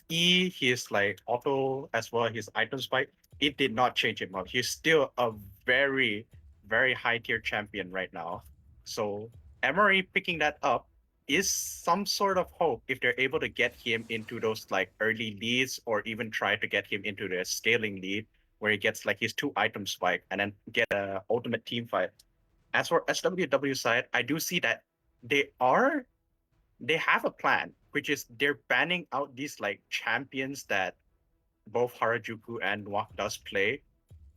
E, his like auto as well, his item spike, it did not change him up. He's still a very, very high tier champion right now. So Emery picking that up is some sort of hope if they're able to get him into those like early leads, or even try to get him into the scaling lead where he gets like his 2 item spike and then get a ultimate team fight. As for SWW side, I do see that they are they have a plan, which is they're banning out these like champions that both Harajuku and Noak does play.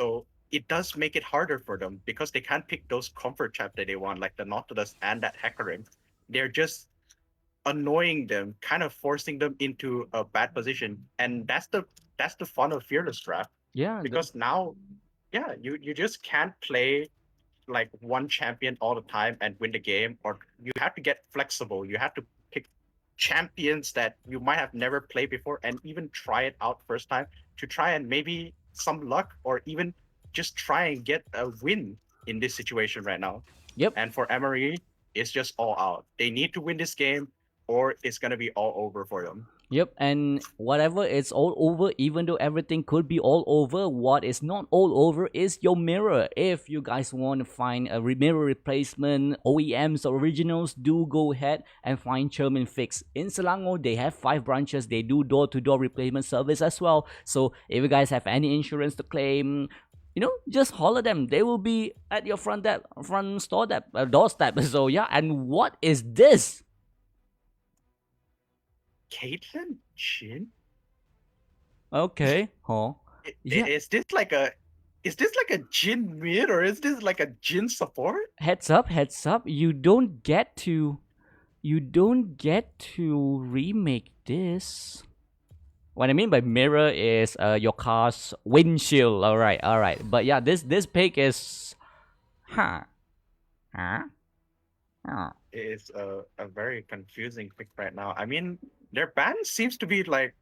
So it does make it harder for them because they can't pick those comfort champ that they want, like the Nautilus and that Hecarim. They're just annoying them, kind of forcing them into a bad position. And that's the fun of Fearless Draft. Yeah, Because now, yeah, you just can't play like one champion all the time and win the game, or you have to get flexible. You have to pick champions that you might have never played before and even try it out first time to try and maybe some luck, or even just try and get a win in this situation right now. yep. And for Emery, it's just all out. They need to win this game, or it's gonna be all over for them. Yep, and whatever it's all over, even though everything could be all over, what is not all over is your mirror. If you guys want to find a mirror replacement, OEMs or originals, do go ahead and find Chermin Fix. In Selangor, they have 5 branches. They do door-to-door replacement service as well. So if you guys have any insurance to claim, just holler them. They will be at your front doorstep. So yeah, and what is this? Caitlyn Jhin? Okay, huh? Yeah. Is this like a Jhin mid, or is this like a Jhin support? Heads up, heads up. You don't get to remake this. What I mean by mirror is your car's windshield. All right. But yeah, this pick is, huh, huh, huh. It's a very confusing pick right now. I mean, their ban seems to be like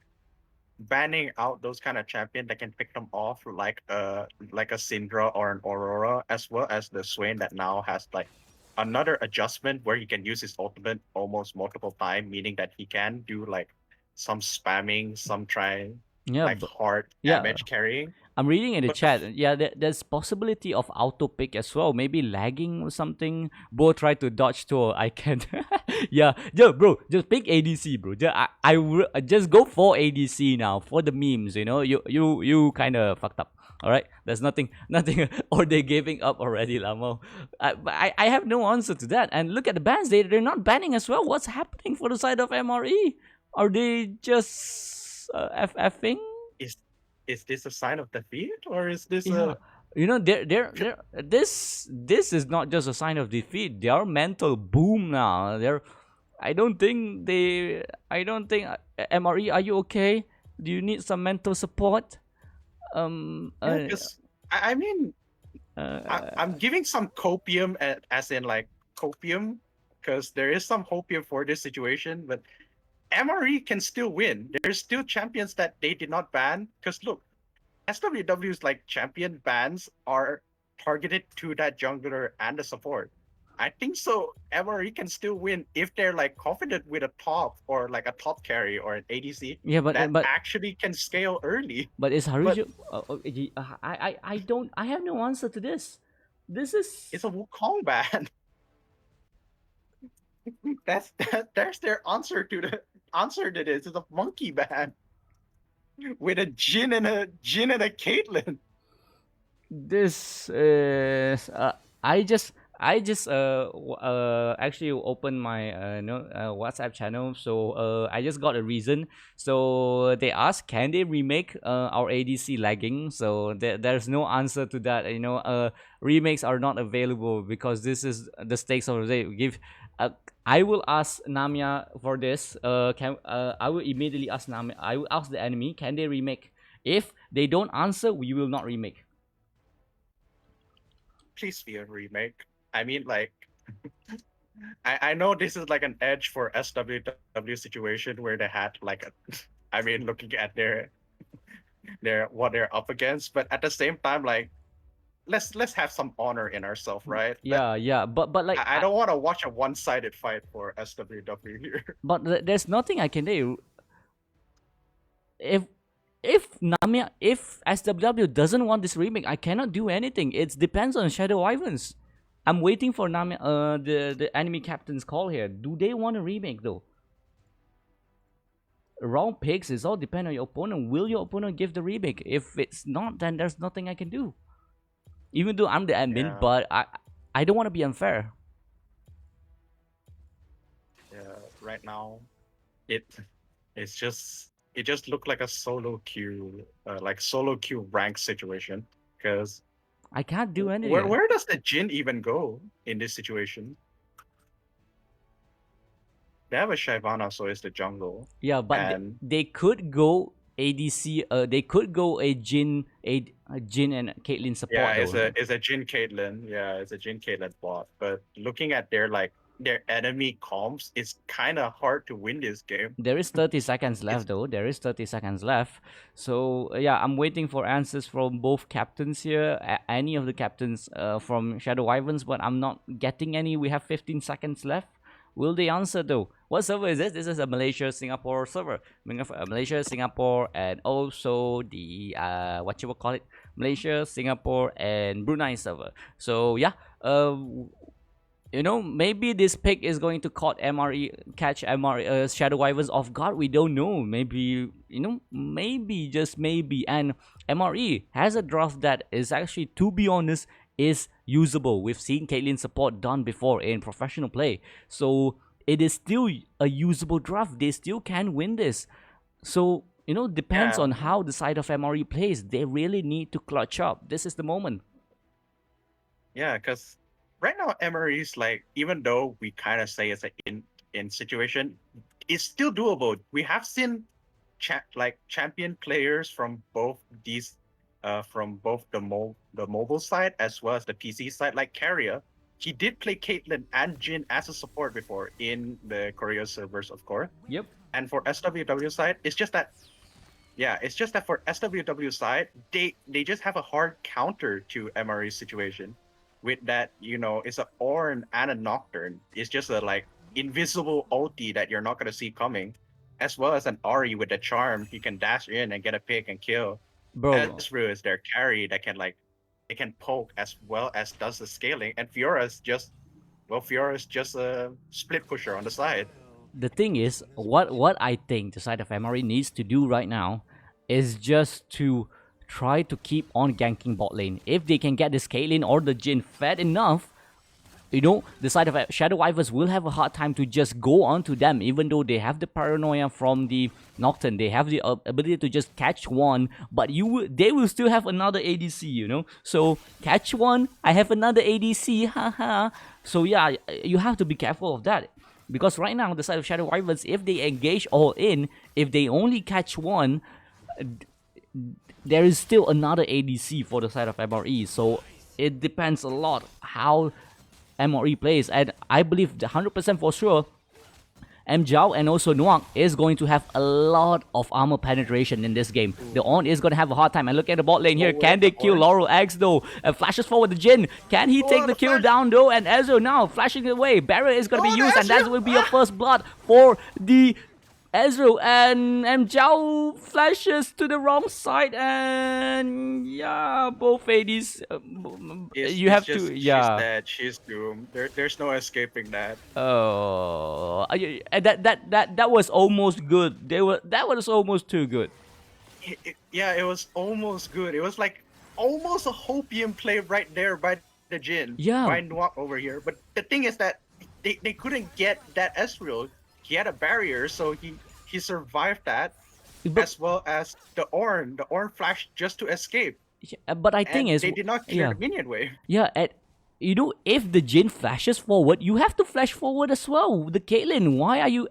banning out those kind of champion that can pick them off, like a Syndra or an Aurora, as well as the Swain that now has like another adjustment where he can use his ultimate almost multiple times, meaning that he can do like some spamming, some trying Yeah, like hard yeah. damage carrying. I'm reading in the But chat. Yeah, there's possibility of auto pick as well. Maybe lagging or something. Bo try to dodge to I can't. Yeah, bro, just pick ADC, bro. Just go for ADC now for the memes. You kind of fucked up. All right, there's nothing, or they giving up already, Lamo. I have no answer to that. And look at the bans. They're not banning as well. What's happening for the side of MRE? Are they just FFing? is this a sign of defeat, or is this Yeah, they're this is not just a sign of defeat. They are mental boom now. I don't think MRE, are you okay? Do you need some mental support? Yeah, because I mean, I'm giving some copium, as in like copium, because there is some hopium for this situation, but MRE can still win. There's still champions that they did not ban. Because look, SWW's like champion bans are targeted to that jungler and the support. I think so. MRE can still win if they're like confident with a top, or like a top carry or an ADC Yeah, that but actually can scale early. but is But Haruju? I have no answer to this. This is it's a Wukong ban. That's their answer to this. It's a monkey ban with a Jhin and a Caitlyn. this is I just I just actually opened my WhatsApp channel, so I just got a reason. So they asked, can they remake our ADC lagging? So there's no answer to that. Remakes are not available because this is the stakes of the day. I will ask Namia for this. I will immediately ask Namia. I will ask the enemy, can they remake? If they don't answer, we will not remake. Please be a remake. I mean, like, I know this is like an edge for SWW situation where they had like a, I mean, looking at their what they're up against, but at the same time, like, let's have some honor in ourselves, right? Yeah, but like I don't want to watch a one-sided fight for SWW here. but there's nothing I can do. If SWW doesn't want this remake, I cannot do anything. It depends on Shadow Ivans. I'm waiting for the enemy captain's call here. Do they want a remake though? Round picks is all depend on your opponent. Will your opponent give the remake? If it's not, then there's nothing I can do. Even though I'm the admin, Yeah. but I don't want to be unfair. Yeah, right now, it just looked like a solo queue rank situation. Because I can't do anything. where does the Jin even go in this situation? They have a Shyvana, so it's the jungle. Yeah, but And they could go ADC. They could go a Jin and Caitlyn support. yeah, though. it's a Jin Caitlyn. Yeah, it's a Jin Caitlyn bot. But looking at their enemy comps, it's kind of hard to win this game. There is 30 seconds left though. There is 30 seconds left. So yeah, I'm waiting for answers from both captains here. Any of the captains from Shadow Ivans, but I'm not getting any. We have 15 seconds left. Will they answer though? What server is this? This is a Malaysia Singapore server. Malaysia, Singapore, and also the what you will call it, Malaysia, Singapore, and Brunei server. So yeah, maybe this pick is going to catch MRE Shadow Ivans off guard. We don't know. Maybe maybe just maybe. And MRE has a draft that is actually, to be honest, is usable. We've seen Caitlyn support done before in professional play, so it is still a usable draft. They still can win this. So depends Yeah. on how the side of MRE plays. They really need to clutch up. This is the moment. Yeah, because right now Emery is like, even though we kind of say it's an in situation, it's still doable. We have seen champion players from both these, from both the mobile side as well as the PC side, like Carrier. He did play Caitlyn and Jin as a support before in the Korea servers, of course. Yep. And for SWW side, it's just that for SWW side, they just have a hard counter to MRE's situation. With that, it's an Ornn and a Nocturne. It's just a like invisible ulti that you're not gonna see coming, as well as an Ari with the charm. You can dash in and get a pick and kill. Bro, Ezreal is their carry that can it can poke as well as does the scaling, and Fiora's just a split pusher on the side. the thing is, what I think the side of MRE needs to do right now is just to try to keep on ganking bot lane. If they can get this Caitlyn or the Jin fed enough, the side of Shadow Ivers will have a hard time to just go onto them, even though they have the paranoia from the Nocturne. They have the ability to just catch one, but they will still have another ADC, So catch one, I have another ADC, haha. So yeah, you have to be careful of that. Because right now, the side of Shadow Ivers, if they engage all in, if they only catch one, there is still another ADC for the side of MRE. So it depends a lot how MRE plays, and I believe 100% for sure Mjao and also Nuang is going to have a lot of armor penetration in this game. The Ornn is going to have a hard time. And look at the bot lane here. Can they kill Laurel X though? Flashes forward the Jin. Can he take the kill down though? And Ezreal now flashing away. Barrier is going to be used, and that will be a first blood for the Ezreal, and Mjao flashes to the wrong side, and yeah, both ADs. You have to, yeah. She's dead. She's doomed. There's no escaping that. Oh, that was almost good. That was almost too good. Yeah, it was almost good. It was like almost a hopium play right there by the Jin. Yeah. Why Nuak over here? But the thing is that they couldn't get that Ezreal. He had a barrier, so he survived that, But as well as the Ornn. The Ornn flashed just to escape, but I think and is they did not clear yeah. the minion wave. Yeah, you know, if the Jin flashes forward, you have to flash forward as well. The Caitlyn, why are you,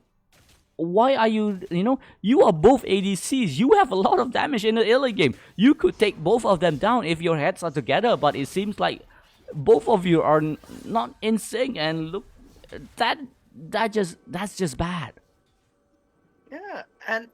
you know, you are both ADCs. You have a lot of damage in the early game. You could take both of them down if your heads are together, but it seems like both of you are not in sync, and look, that's just bad. Yeah, and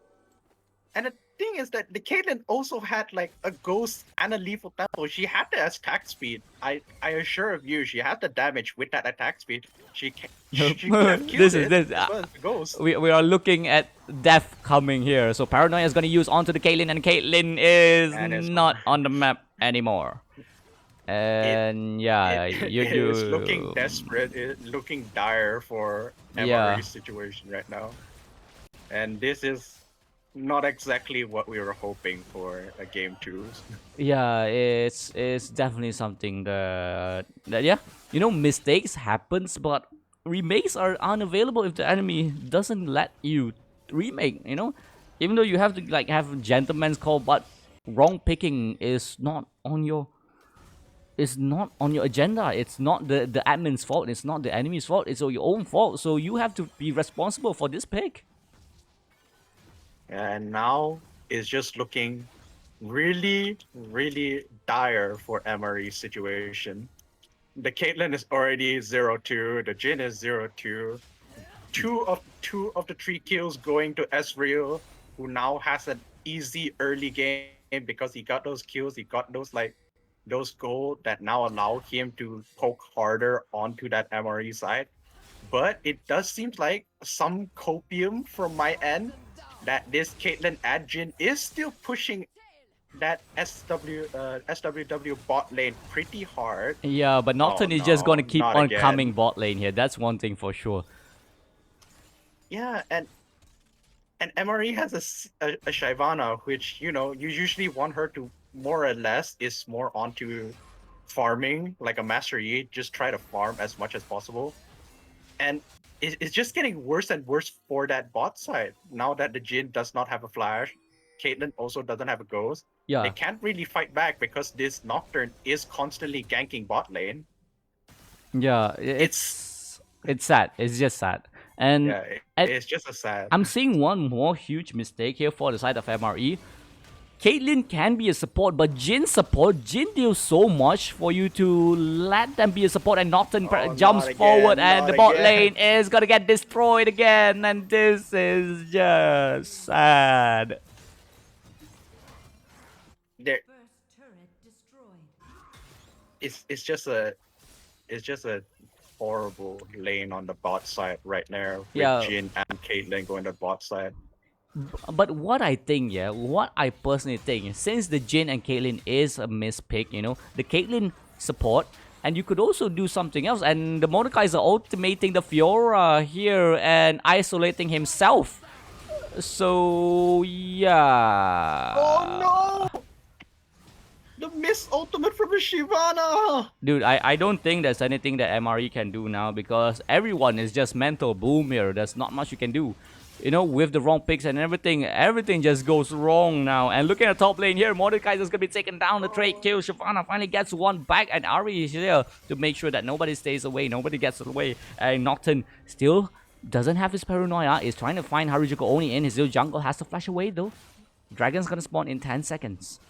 the thing is that the Caitlyn also had like a ghost and a lethal tempo. She had the attack speed. I assure you, she had the damage with that attack speed. She could have killed This is it this. as well as the ghost. We are looking at death coming here. So Paranoia is gonna use onto the Caitlyn, and Caitlyn is And it's not on the map anymore. And yeah, It you do. is looking desperate. It looking dire for MRE's Yeah. situation right now, and this is not exactly what we were hoping for a game 2. Yeah, it's definitely something that yeah, you know, mistakes happens, but remakes are unavailable if the enemy doesn't let you remake. You know, even though you have to like have gentleman's call, but wrong picking is not on your agenda. It's not the admin's fault. It's not the enemy's fault. It's your own fault. So you have to be responsible for this pick. And now it's just looking really, really dire for MRE's situation. The Caitlyn is already 0-2. The Jin is 0-2. Two of the 3 kills going to Ezreal, who now has an easy early game because he got those kills. He got those gold that now allow him to poke harder onto that MRE side. But it does seem like some copium from my end that this Caitlyn Adjin is still pushing that SWW bot lane pretty hard. Yeah, but Nocturne is just gonna keep on coming bot lane here. That's one thing for sure. Yeah, and MRE has a Shyvana, which, you know, you usually want her to more or less is more onto farming, like a Master Yi, just try to farm as much as possible. And it's just getting worse and worse for that bot side. Now that the Jin does not have a flash, Caitlyn also doesn't have a ghost. Yeah. They can't really fight back because this Nocturne is constantly ganking bot lane. Yeah, it's sad. It's just sad. And Yeah, it's just a sad. I'm seeing one more huge mistake here for the side of MRE. Caitlyn can be a support, but Jin deals so much for you to let them be a support, and Nocturne jumps forward, and the bot lane is gonna get destroyed again, and this is just sad. There, First turret destroyed. it's just a horrible lane on the bot side right now with Yeah. Jin and Caitlyn going to the bot side. But what I personally think, since the Jin and Caitlyn is a mispick, you know, the Caitlyn support, and you could also do something else, and the Mordecai is ultimating the Fiora here and isolating himself. So yeah. Oh no! The missed ultimate from the Shyvana! Dude, I don't think there's anything that MRE can do now, because everyone is just mental boom here. There's not much you can do. You know, with the wrong picks and everything just goes wrong now. And looking at top lane here, Mordecai is gonna be taken down. The trade kill. Shyvana finally gets one back, and Ari is here to make sure that nobody stays away, nobody gets away. And Nocturne still doesn't have his paranoia. Is trying to find Harajuku only in his little jungle. Has to flash away though. Dragon's gonna spawn in 10 seconds.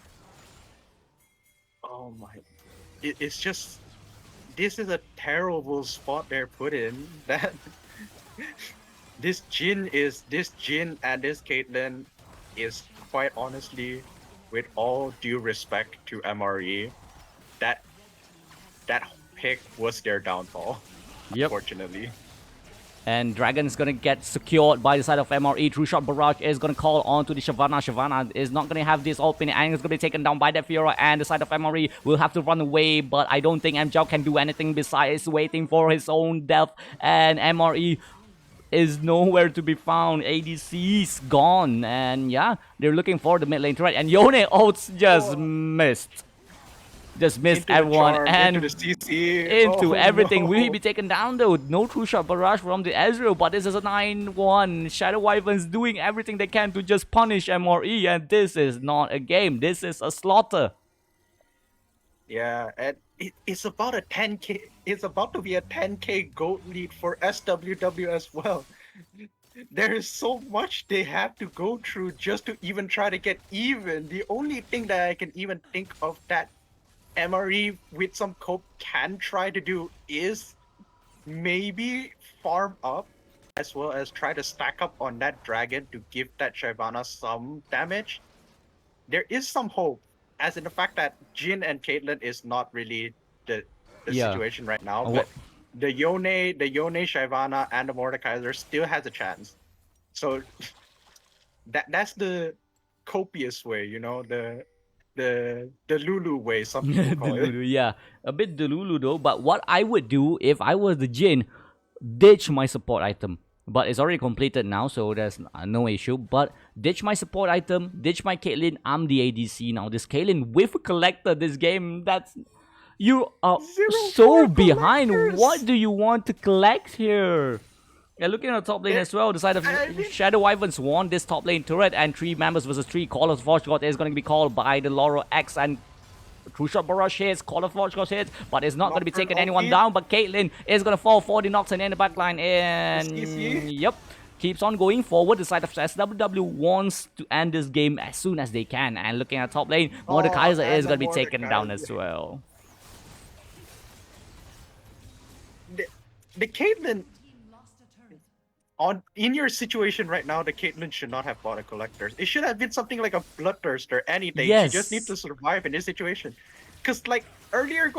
Oh my! It's just, this is a terrible spot they're put in. That this Jin and this Caitlyn is, quite honestly, with all due respect to MRE, that pick was their downfall. Yep. Unfortunately. And Dragon's gonna get secured by the side of MRE. True Shot Barrage is gonna call on to the Shyvana. Shyvana is not gonna have this open, and it's gonna be taken down by the Fiora, and the side of MRE will have to run away, but I don't think MJL can do anything besides waiting for his own death, and MRE is nowhere to be found. ADC's gone, and yeah, they're looking for the mid lane turret, and Yone ults just missed. Just missed Into the everyone charm, and into the CC. into Oh everything. Will he no. be taken down though? No true shot barrage from the Ezreal, but this is a 9-1. Shadow Wyverns doing everything they can to just punish MRE, and this is not a game. This is a slaughter. Yeah, and it's about a 10k. It's about to be a 10k gold lead for SWW as well. There is so much they have to go through just to even try to get even. The only thing that I can even think of that MRE with some cope can try to do is maybe farm up as well as try to stack up on that dragon to give that Shyvana some damage. There is some hope, as in the fact that Jin and Caitlyn is not really the Yeah. situation right now, What? but the Yone, Shyvana, and the Mordekaiser still has a chance. So that's the copious way, the Lulu way, some people call it. Delulu, yeah. A bit Delulu though, but what I would do if I was the Jin, ditch my support item. But it's already completed now, so there's no issue. But ditch my support item, ditch my Caitlyn. I'm the ADC now. This Caitlyn with a collector this game, that's... You are Zero so four behind. collectors. What do you want to collect here? Yeah, looking at the top lane Yeah, as well, the side of I mean- Shadow Wyverns won this top lane turret, and 3 members versus 3. Call of Forge God is going to be called by the Laurel X, and True Shot Barrage hits, Call of Forge God hits, but it's not going to be Nocturne taking anyone ulti. down. But Caitlyn is going to fall for the Noxen in the backline, and CC. yep, keeps on going forward. The side of SWW wants to end this game as soon as they can, and looking at top lane, Mordekaiser and is the going to be taken down as Mordekaiser. well. The Caitlyn in your situation right now, the Caitlyn should not have bought a collector. It should have been something like a bloodthirst or anything. Yes. She just needs to survive in this situation. Because like earlier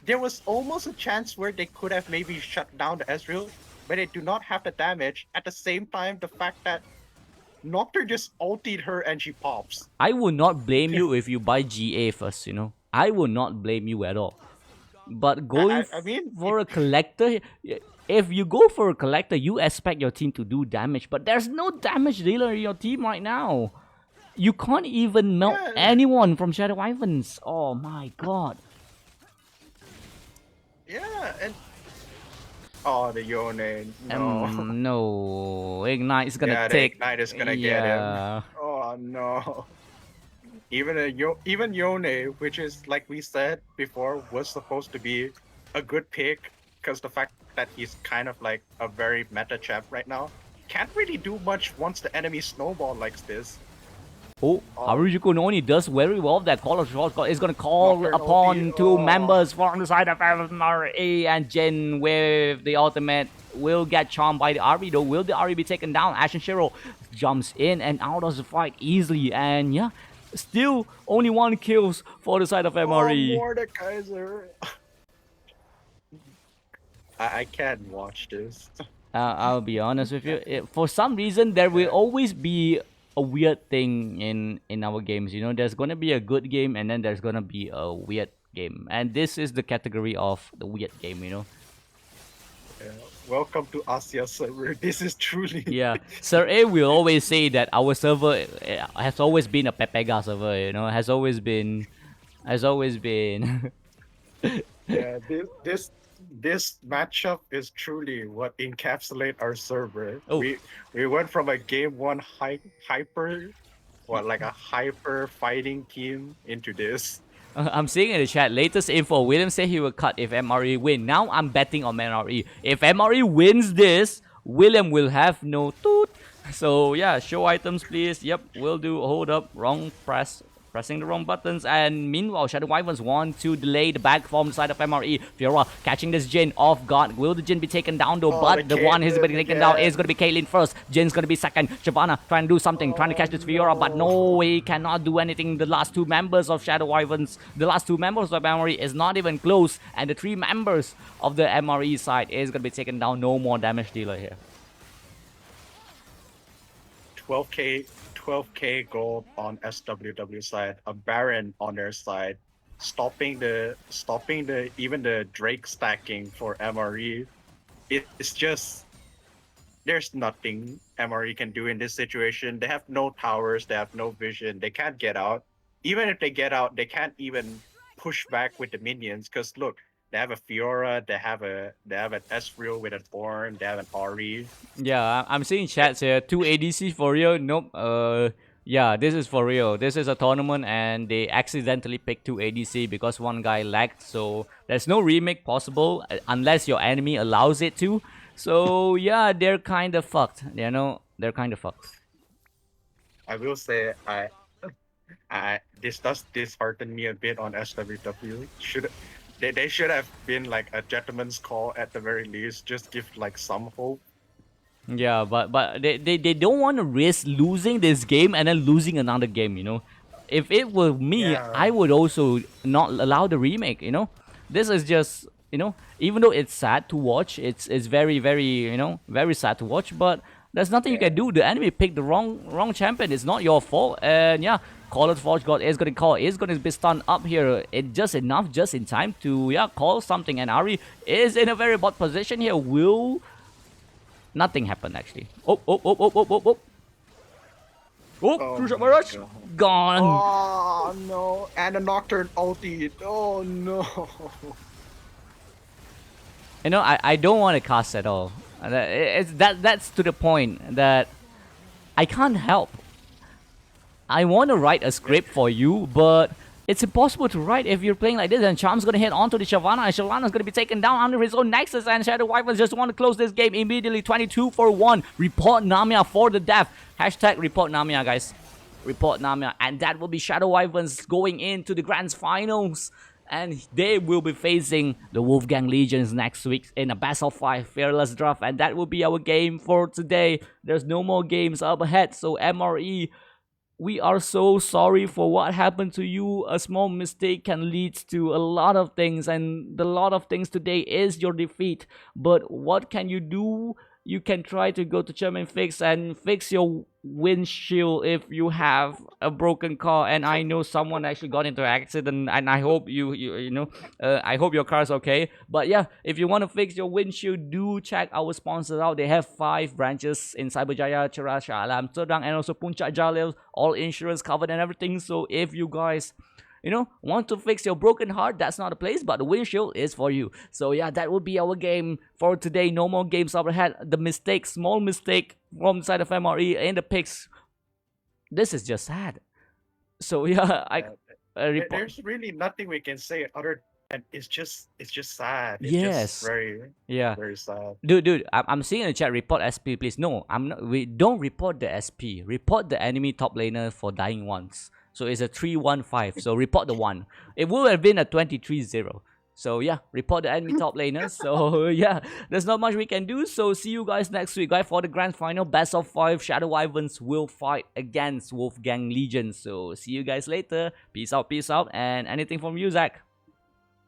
there was almost a chance where they could have maybe shut down the Ezreal, but they do not have the damage. At the same time, the fact that Nocturne just ultied her and she pops. I would not blame you if you buy GA first, I would not blame you at all. But going I mean, for a collector, if you go for a collector, you expect your team to do damage, but there's no damage dealer in your team right now. You can't even melt Yeah. anyone from Shadow Wyverns. Oh my god. Yeah, and the Yone, no. No. Ignite's gonna Yeah, the take... Ignite is gonna get him. Yeah. Oh no. Even Yone, which is like we said before, was supposed to be a good pick because the fact that he's kind of like a very meta champ right now, can't really do much once the enemy snowball likes this. Oh, Harujuku Noni does very well. That Call of Shot is going to call Nocturne upon ulti, 2 oh. members from the side of MRE, and Jin with the ultimate will get charmed by the RB though. Will the RB be taken down? Ashen Shiro jumps in and out of the fight easily, and yeah, still only 1 kills for the side of MRE. Oh, Mordekaiser. I can't watch this. I'll be honest with you. For some reason, there will always be a weird thing in our games. There's gonna be a good game, and then there's gonna be a weird game, and this is the category of the weird game. Yeah. Welcome to Asia server. This is truly Yeah, Sir A will always say that our server has always been a Pepega server. Has always been. yeah. This matchup is truly what encapsulate our server. Oh. We went from a game 1 hyper fighting team into this. I'm seeing in the chat, latest info, William said he will cut if MRE win. Now I'm betting on MRE. If MRE wins this, William will have no toot. So yeah, show items please. Yep, will do. Hold up, pressing the wrong buttons, and meanwhile Shadow Wyverns want to delay the back from the side of MRE. Fiora catching this Jin off guard. Will the Jin be taken down though? Oh, But the one who's Caitlyn been taken down again. is going to be Caitlyn first. Jin's going to be second. Shyvana trying to do something, trying to catch this Fiora, but no, he cannot do anything. The last 2 members of Shadow Wyverns, the last 2 members of MRE is not even close, and the 3 members of the MRE side is going to be taken down. No more damage dealer here. 12k gold on SWW side, a Baron on their side, stopping the even the Drake stacking for MRE. It's just there's nothing MRE can do in this situation. They have no towers, they have no vision, they can't get out. Even if they get out, they can't even push back with the minions. Because look, they have a Fiora, they have an Ezreal with an Ornn, they have an Ahri. Yeah, I'm seeing chats here. 2 ADC for real? Nope. Yeah, this is for real. This is a tournament, and they accidentally picked 2 ADC because one guy lagged. So there's no remake possible unless your enemy allows it to. So yeah, they're kind of fucked. You know, they're kind of fucked. I will say, this does dishearten me a bit on SWW. They should have been like a gentleman's call at the very least. Just give like some hope. Yeah, but they don't want to risk losing this game and then losing another game, you know. If it were me, Yeah. I would also not allow the remake, you know. This is just, you know, even though it's sad to watch, it's very, very, you know, very sad to watch, but there's nothing you can do. The enemy picked the wrong champion. It's not your fault. And yeah, Caller's Forge God is gonna be stunned up here. It's just enough, just in time to call something. And Ahri is in a very bad position here. Will nothing happen actually? Oh. Oh Crucial my Barrage God. gone. Oh no! And a Nocturne ulti. Oh no! You know, I don't want to cast at all. That's to the point that I can't help. I want to write a script for you, but it's impossible to write if you're playing like this. And Charm's gonna hit onto the Shyvana, and Shyvana's gonna be taken down under his own Nexus. And Shadow Wyverns just want to close this game immediately. 22 for 1. Report Namia for the death. Hashtag report Namia, guys. Report Namia, and that will be Shadow Wyverns going into the Grand Finals. And they will be facing the Wolfgang Legions next week in a best of 5 fearless draft. And that will be our game for today. There's no more games up ahead. So MRE, we are so sorry for what happened to you. A small mistake can lead to a lot of things. And the lot of things today is your defeat. But what can you do? You can try to go to German Fix and fix your windshield if you have a broken car. And I know someone actually got into an accident, and I hope I hope your car's okay. But yeah, if you want to fix your windshield, do check our sponsors out. They have 5 branches in Cyberjaya, Cerah, Shah Alam, Sedang, and also Puncak Jalil, all insurance covered and everything. So if you guys want to fix your broken heart, that's not a place, but the windshield is for you. So yeah, that will be our game for today. No more games up ahead. The mistake, small mistake from the side of MRE in the picks. This is just sad. So yeah, There's really nothing we can say other than it's just sad. It's Yes. just very very sad. Dude, I'm seeing in the chat, report SP, please. No, I'm not. We don't report the SP. Report the enemy top laner for dying once. So it's a 3-1-5. So report the 1. It would have been a 23-0. So yeah, report the enemy top laner. So yeah, there's not much we can do. So see you guys next week, guys, for the grand final. Best of 5. Shadow Wyverns will fight against Wolfgang Legion. So see you guys later. Peace out. And anything from you, Zach?